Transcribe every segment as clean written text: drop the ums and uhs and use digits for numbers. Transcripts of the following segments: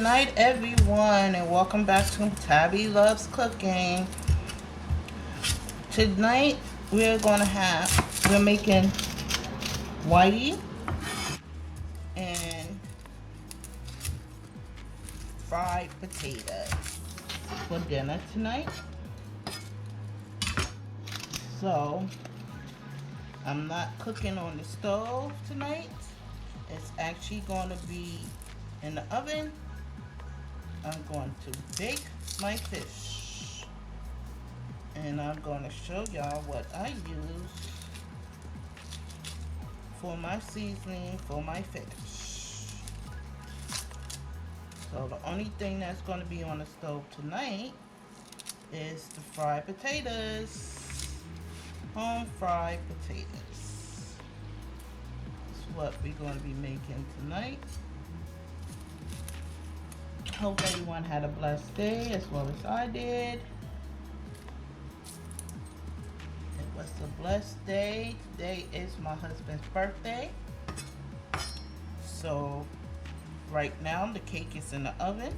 night, everyone, and welcome back to Tabby Loves Cooking. Tonight, we're making whitey and fried potatoes for dinner tonight. So, I'm not cooking on the stove tonight. It's actually going to be in the oven. I'm going to bake my fish. And I'm going to show y'all what I use for my seasoning for my fish. So the only thing that's going to be on the stove tonight is the fried potatoes. Home fried potatoes. That's what we're going to be making tonight. Hope everyone had a blessed day as well as I did. It was a blessed day. Today is my husband's birthday. So right now the cake is in the oven.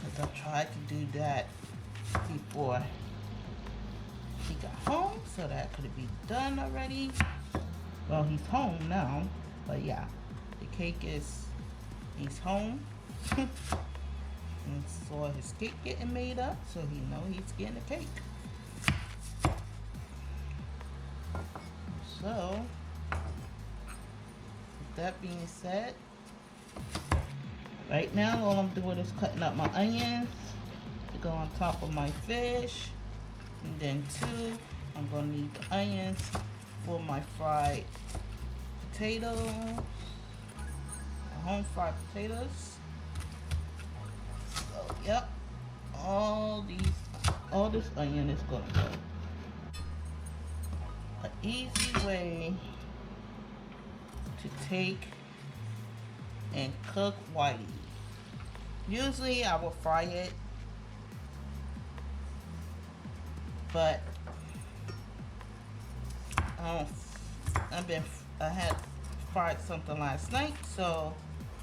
Because I tried to do that before he got home, so that could be done already. Well, he's home now, but yeah, the cake is, he's home. And saw his cake getting made up, so he know he's getting a cake. So, with that being said, right now all I'm doing is cutting up my onions to go on top of my fish. And then two, I'm gonna need the onions for my fried potatoes, my home fried potatoes. So yep, all this onion is gonna go. An easy way to take and cook whitey. Usually I will fry it, but I had fried something last night, so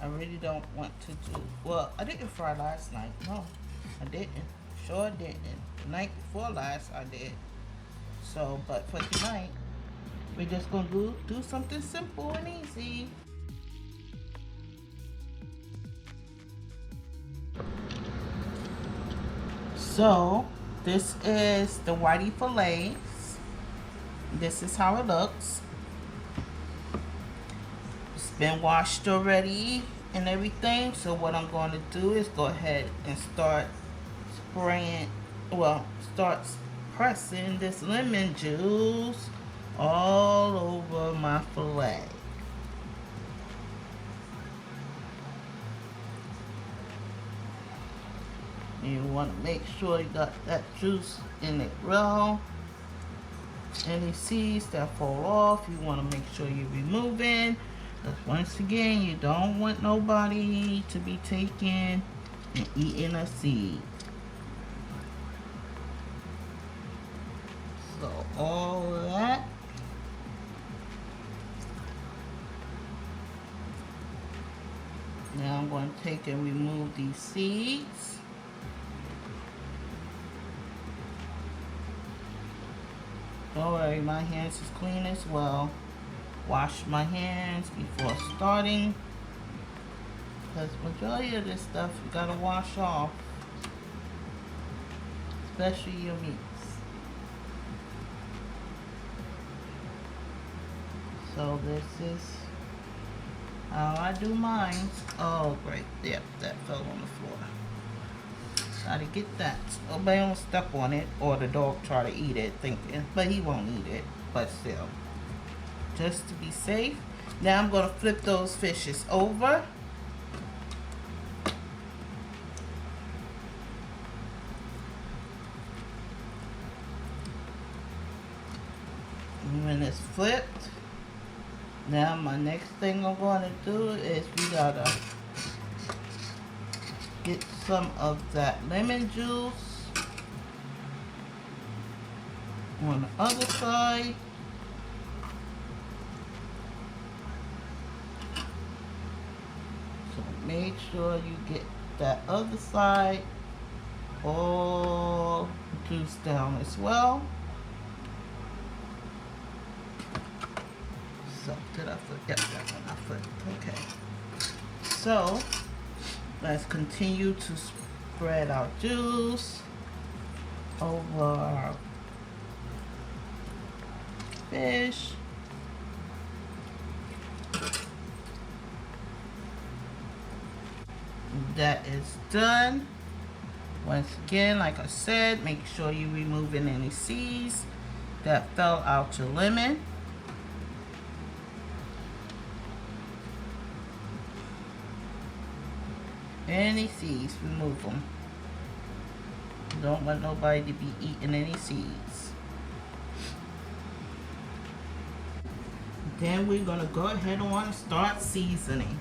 I really don't want to do. Well, I didn't fry last night. No, I didn't. Sure didn't. The night before last, I did. So, but for tonight, we're just gonna do something simple and easy. So, this is the whitey fillets. This is how it looks. It's been washed already and everything. So what I'm going to do is go ahead and start pressing this lemon juice all over my fillet. You want to make sure you got that juice in it well. Any seeds that fall off, you want to make sure you're removing. Because once again, you don't want nobody to be taking and eating a seed. So all of that. Now I'm going to take and remove these seeds. Don't worry, my hands is clean as well. Wash my hands before starting, because majority of this stuff you gotta wash off, especially your meats. So this is how I do mine. Oh great, yep, that fell on the floor. Try to get that. Nobody don't step on it, or the dog try to eat it thinking, but he won't eat it, but still. Just to be safe. Now I'm going to flip those fishes over. And when it's flipped, now my next thing I'm going to do is we got to get some of that lemon juice on the other side. make sure you get that other side all juiced down as well. So, did I flip? Yep, that one I flipped. Okay. So, let's continue to spread our juice over our fish. That is done. Once again, like I said, make sure you removing any seeds that fell out your lemon. Any seeds, remove them. Don't want nobody to be eating any seeds. Then we're gonna go ahead and start seasoning.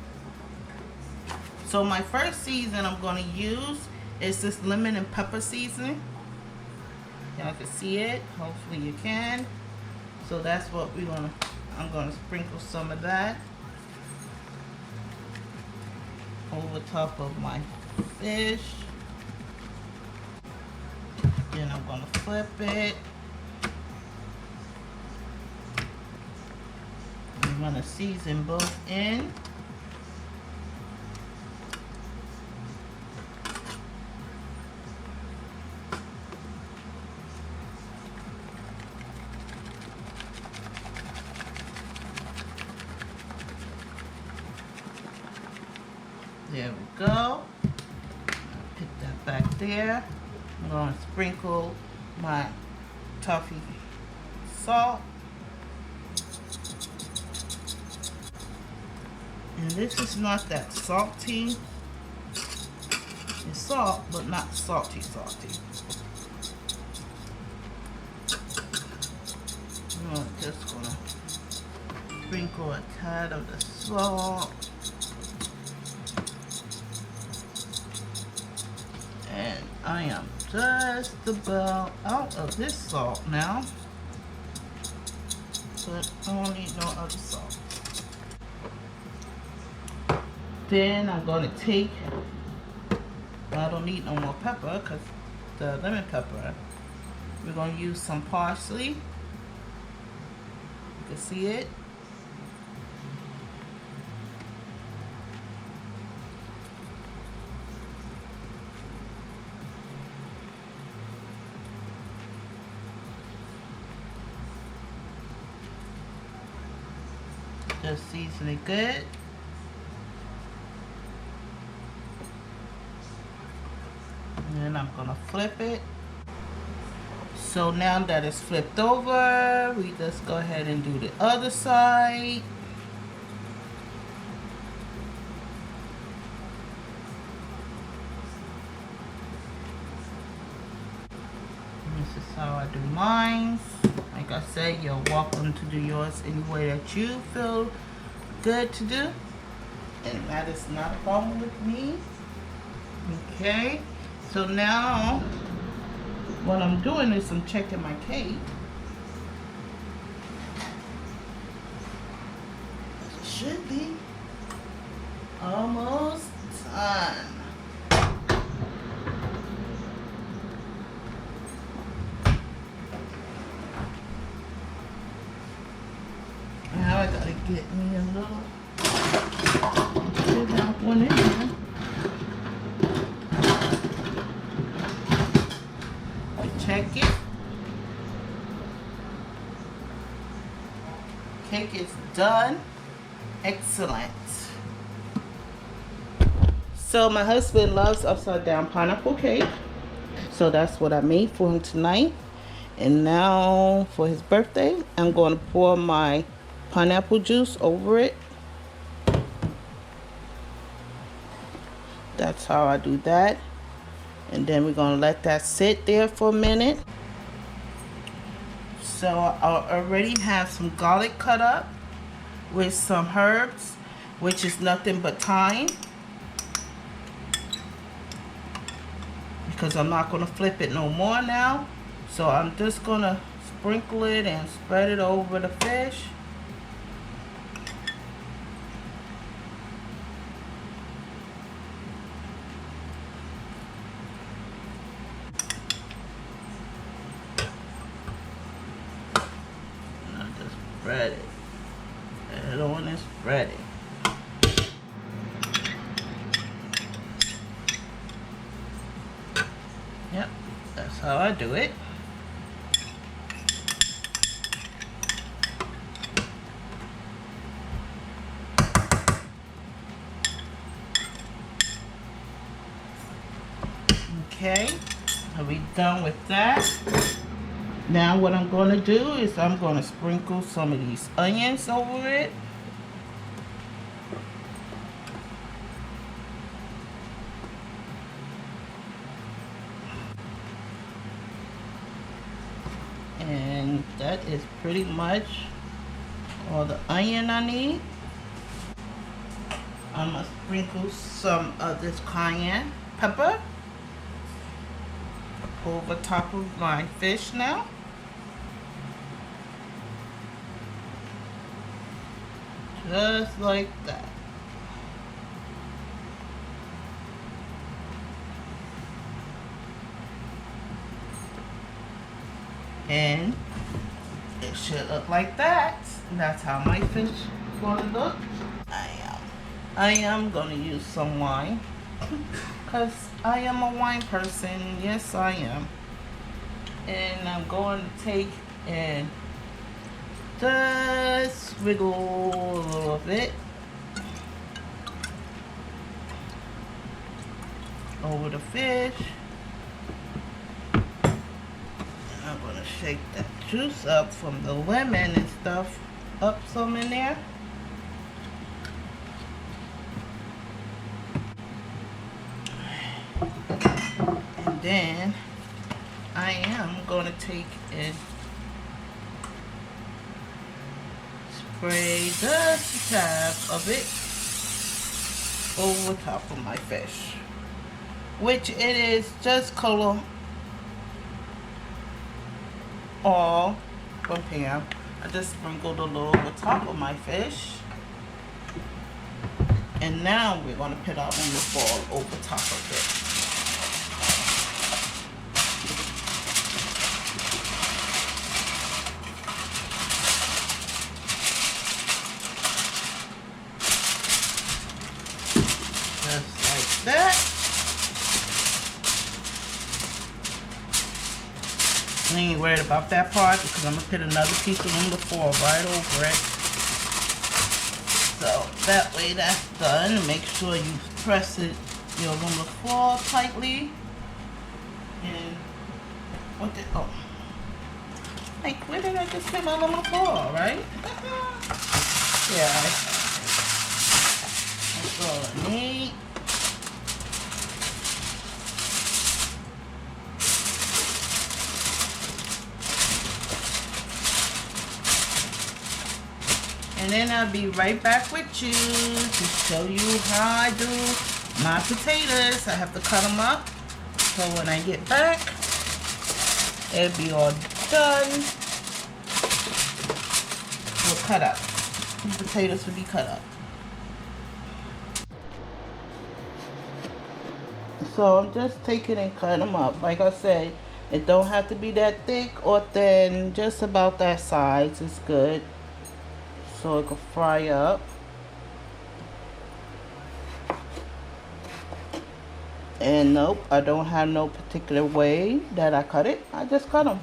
So my first season I'm gonna use is this lemon and pepper seasoning. Y'all can see it, hopefully you can. So that's what I'm gonna sprinkle some of that over top of my fish. Then I'm gonna flip it. I'm gonna season both ends. There we go. Put that back there. I'm going to sprinkle my toffee salt. And this is not that salty. It's salt, but not salty. I'm just going to sprinkle a tad of the salt. And I am just about out of this salt now. But I don't need no other salt. Then I'm going to take, I don't need no more pepper because the lemon pepper. We're going to use some parsley. You can see it. Just season it good. And then I'm gonna flip it. So now that it's flipped over, we just go ahead and do the other side. This is how I do mine. Like I said, you're welcome to do yours any way that you feel good to do. And that is not a problem with me. Okay. So now, what I'm doing is I'm checking my cake. It should be almost done. Now I gotta get me a little one in there. Check it. Cake is done. Excellent. So my husband loves upside down pineapple cake. So that's what I made for him tonight. And now for his birthday, I'm going to pour my pineapple juice over it. That's how I do that. And then we're going to let that sit there for a minute. So I already have some garlic cut up with some herbs, which is nothing but thyme. Because I'm not going to flip it no more now. So I'm just going to sprinkle it and spread it over the fish. ready. Yep, that's how I do it. Okay, are we done with that? Now what I'm going to do is I'm going to sprinkle some of these onions over it. And that is pretty much all the onion I need. I'm going to sprinkle some of this cayenne pepper over top of my fish now. Just like that. And it should look like that. That's how my fish is gonna look. I am gonna use some wine because I am a wine person. Yes, I am. And I'm going to take and just wiggle a little bit over the fish. And I'm going to shake that juice up from the lemon and stuff up some in there. And then I am going to take and spray just a tab of it over top of my fish, which it is just color all from Pam. I just sprinkled a little over top of my fish, and now we're going to put our hummus ball over top of it. That. I ain't worried about that part because I'm going to put another piece of aluminum foil right over it. So that way that's done. Make sure you press it, your aluminum foil tightly. And what did, oh. Like, where did I just put my aluminum foil, right? Yeah. That's all I need. And then I'll be right back with you to show you how I do my potatoes. I have to cut them up. So when I get back, it'll be all done. We'll cut up. The potatoes will be cut up. So I'm just taking and cutting them up. Like I said, it don't have to be that thick or thin. Just about that size is good. So it can fry up. And nope, I don't have no particular way that I cut it. I just cut them.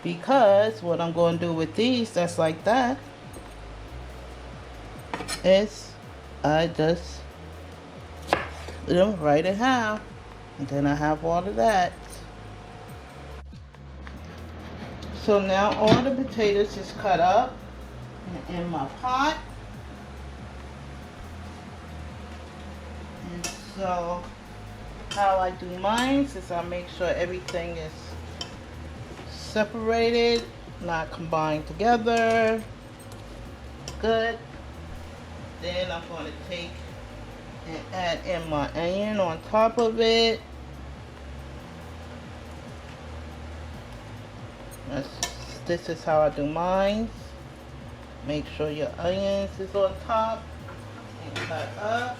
Because what I'm going to do with these, that's like that, is I just put them right in half. And then I have all of that. So now all the potatoes is cut up in my pot. And so how I do mine is I make sure everything is separated, not combined together. Good. Then I'm going to take and add in my onion on top of it. This is how I do mine. Make sure your onions is on top and cut up.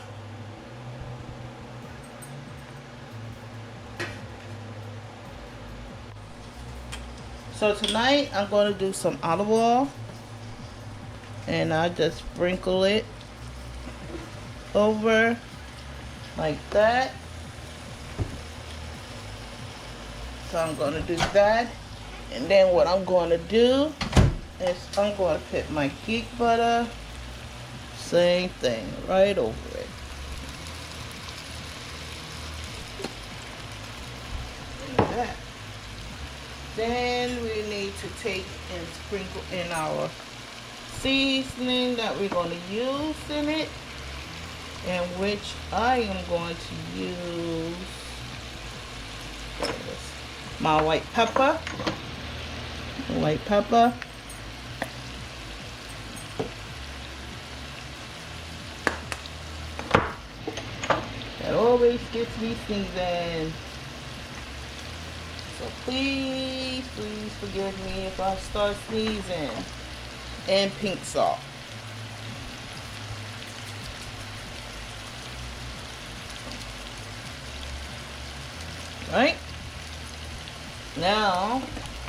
So tonight I'm going to do some olive oil, and I just sprinkle it over like that. So I'm going to do that. And then what I'm going to do is I'm going to put my geek butter, same thing, right over it. Like that. Then we need to take and sprinkle in our seasoning that we're going to use in it, and which I am going to use my white pepper. White pepper. That always gets me sneezing. So please forgive me if I start sneezing. And pink salt. Right? Now,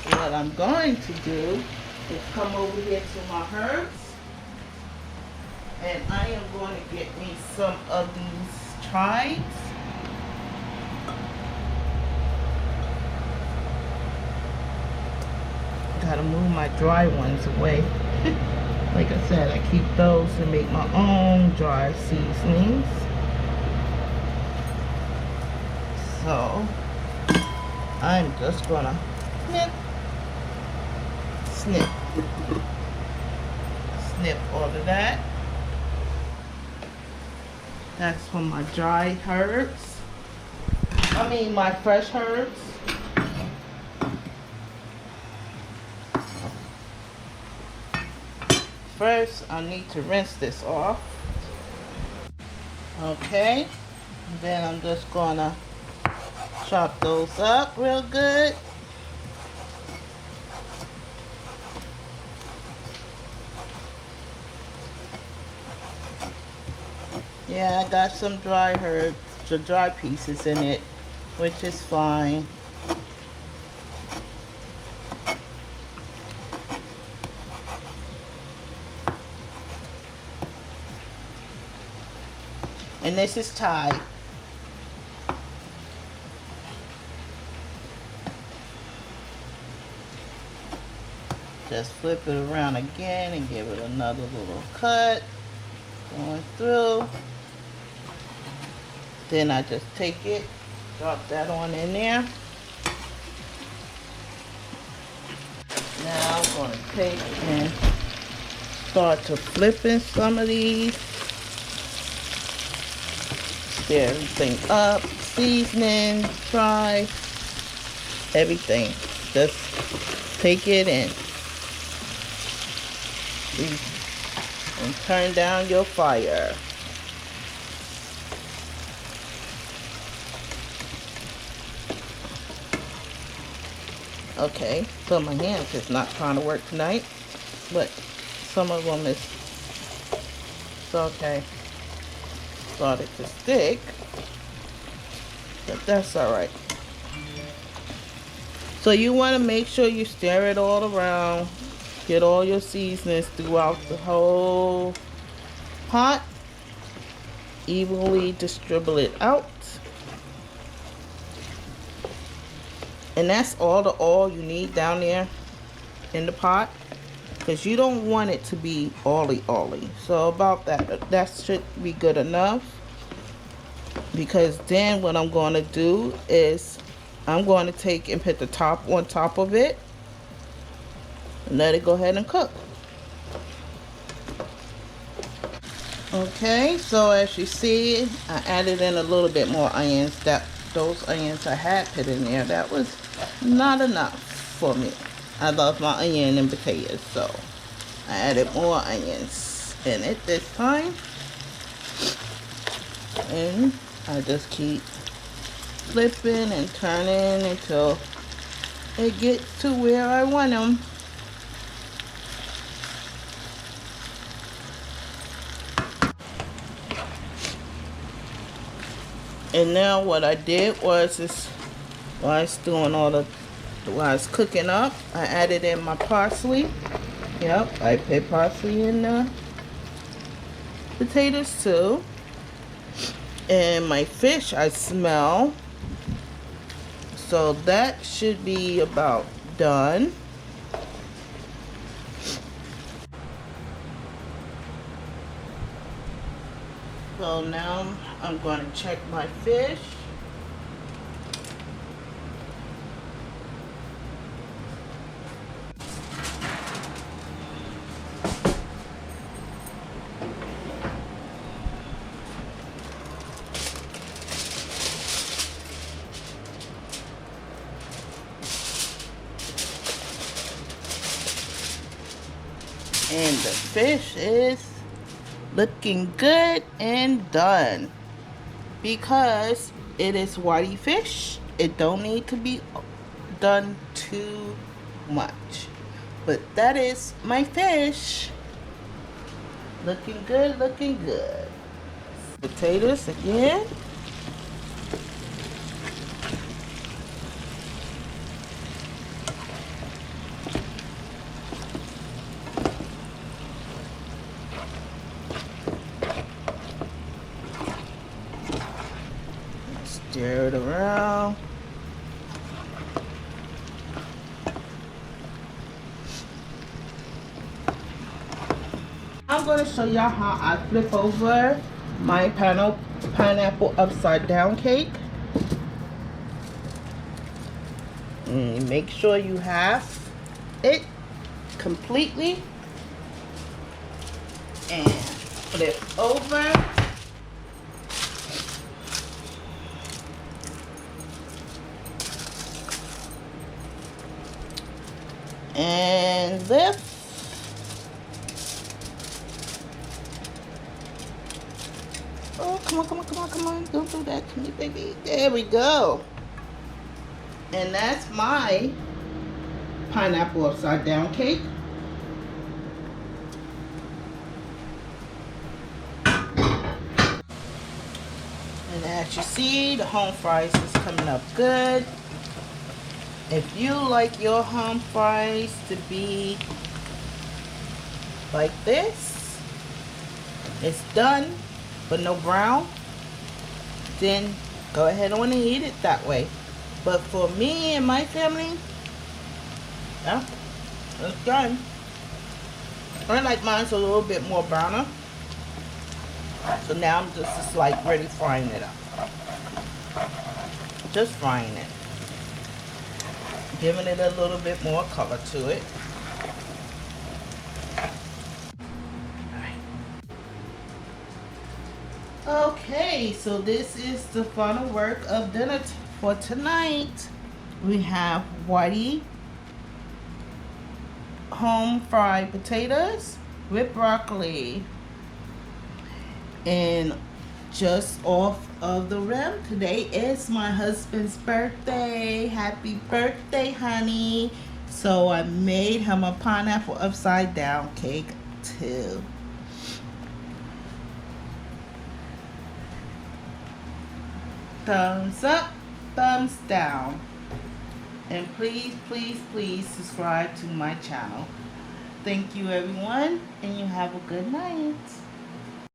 what I'm going to do is come over here to my herbs. And I am going to get me some of these chives. Gotta move my dry ones away. Like I said, I keep those to make my own dry seasonings. So I'm just gonna snip all of that. That's for my dry herbs. I mean my fresh herbs. First, I need to rinse this off. Okay. Then I'm just gonna chop those up real good. Yeah, I got some dry herbs, the dry pieces in it, which is fine. And this is Thai. Just flip it around again and give it another little cut. Going through. Then I just take it, drop that on in there. Now I'm going to take and start to flipping some of these. Stir everything up, seasoning, fry, everything. Just take it and turn down your fire. Okay, so my hands is not trying to work tonight, but some of them is it's okay. Started to stick, but that's all right. So you want to make sure you stir it all around, get all your seasonings throughout the whole pot, evenly distribute it out. And that's all the oil you need down there in the pot, because you don't want it to be oily. So about that should be good enough. Because then what I'm going to do is I'm going to take and put the top on top of it and let it go ahead and cook. Okay, so as you see, I added in a little bit more onions. Those onions I had put in there, that was not enough for me. I love my onion and potatoes, so I added more onions in it this time. And I just keep flipping and turning until it gets to where I want them. And now what I did was, while I was doing while I was cooking up, I added in my parsley. Yep, I put parsley in the potatoes too. And my fish I smell. So that should be about done. So now I'm going to check my fish. And the fish is looking good and done. Because it is whitey fish, it don't need to be done too much. But that is my fish. Looking good, looking good. Potatoes again. Stir it around. I'm going to show y'all how I flip over my pineapple upside down cake. Make sure you have it completely and flip over. And lift. Oh, come on, come on, come on, come on. Don't do that to me, baby. There we go. And that's my pineapple upside down cake. And as you see, the home fries is coming up good. If you like your home fries to be like this, it's done, but no brown, then go ahead on and eat it that way. But for me and my family, yeah, it's done. I like mine's a little bit more browner. So now I'm just like ready frying it up. Just frying it. Giving it a little bit more color to it. Okay, so this is the final work of dinner for tonight. We have whitey home fried potatoes with broccoli. And just off of the rim, today is my husband's birthday. Happy birthday, honey. So I made him a pineapple upside down cake too. Thumbs up, thumbs down. And please, please, please subscribe to my channel. Thank you everyone, and you have a good night.